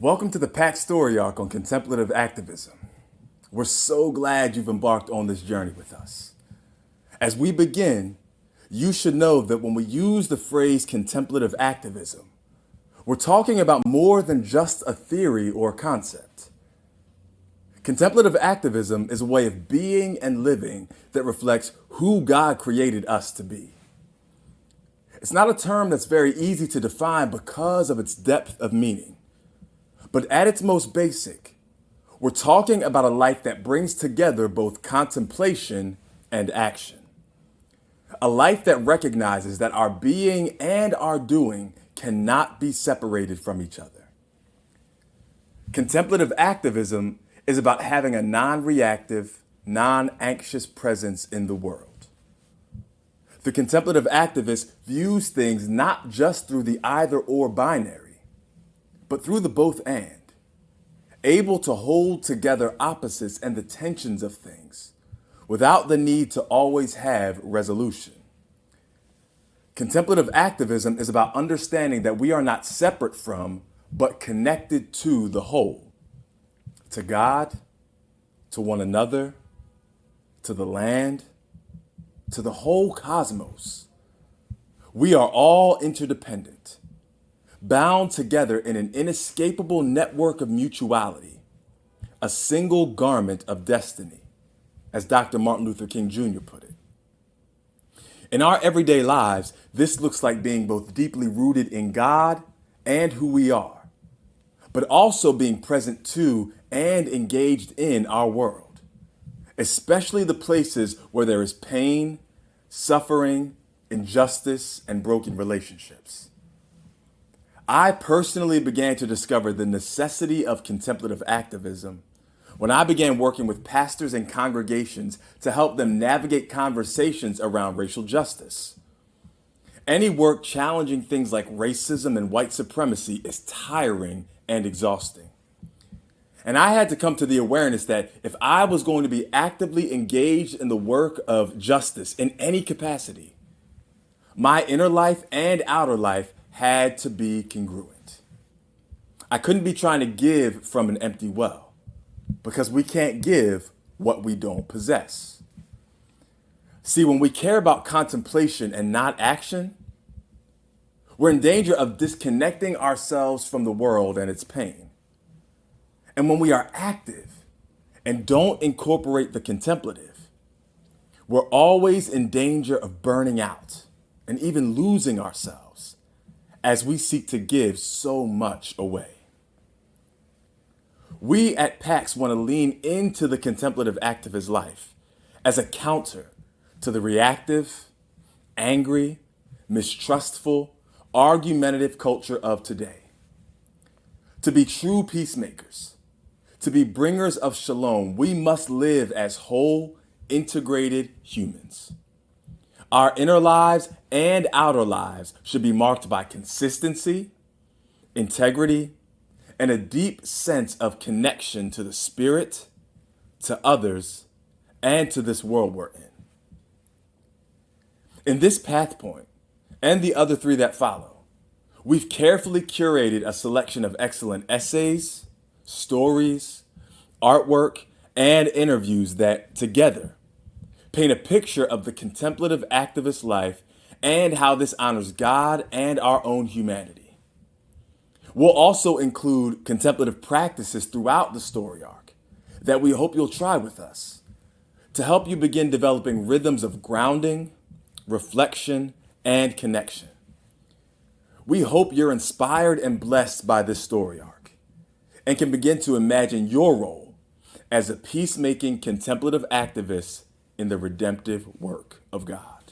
Welcome to the PAC Story Arc on Contemplative Activism. We're so glad you've embarked on this journey with us. As we begin, you should know that when we use the phrase contemplative activism, we're talking about more than just a theory or concept. Contemplative activism is a way of being and living that reflects who God created us to be. It's not a term that's very easy to define because of its depth of meaning. But at its most basic, we're talking about a life that brings together both contemplation and action. A life that recognizes that our being and our doing cannot be separated from each other. Contemplative activism is about having a non-reactive, non-anxious presence in the world. The contemplative activist views things not just through the either-or binary, but through the both-and, able to hold together opposites and the tensions of things without the need to always have resolution. Contemplative activism is about understanding that we are not separate from, but connected to the whole, to God, to one another, to the land, to the whole cosmos. We are all interdependent, bound together in an inescapable network of mutuality, a single garment of destiny, as Dr. Martin Luther King Jr. put it. In our everyday lives, this looks like being both deeply rooted in God and who we are, but also being present to and engaged in our world, especially the places where there is pain, suffering, injustice, and broken relationships. I personally began to discover the necessity of contemplative activism when I began working with pastors and congregations to help them navigate conversations around racial justice. Any work challenging things like racism and white supremacy is tiring and exhausting. And I had to come to the awareness that if I was going to be actively engaged in the work of justice in any capacity, my inner life and outer life had to be congruent. I couldn't be trying to give from an empty well because we can't give what we don't possess. See, when we care about contemplation and not action, we're in danger of disconnecting ourselves from the world and its pain. And when we are active and don't incorporate the contemplative, we're always in danger of burning out and even losing ourselves as we seek to give so much away. We at PAX want to lean into the contemplative activist life as a counter to the reactive, angry, mistrustful, argumentative culture of today. To be true peacemakers, to be bringers of shalom, we must live as whole, integrated humans. Our inner lives and outer lives should be marked by consistency, integrity, and a deep sense of connection to the spirit, to others, and to this world we're in. In this path point, and the other three that follow, we've carefully curated a selection of excellent essays, stories, artwork, and interviews that, together, paint a picture of the contemplative activist life and how this honors God and our own humanity. We'll also include contemplative practices throughout the story arc that we hope you'll try with us to help you begin developing rhythms of grounding, reflection, and connection. We hope you're inspired and blessed by this story arc and can begin to imagine your role as a peacemaking contemplative activist in the redemptive work of God.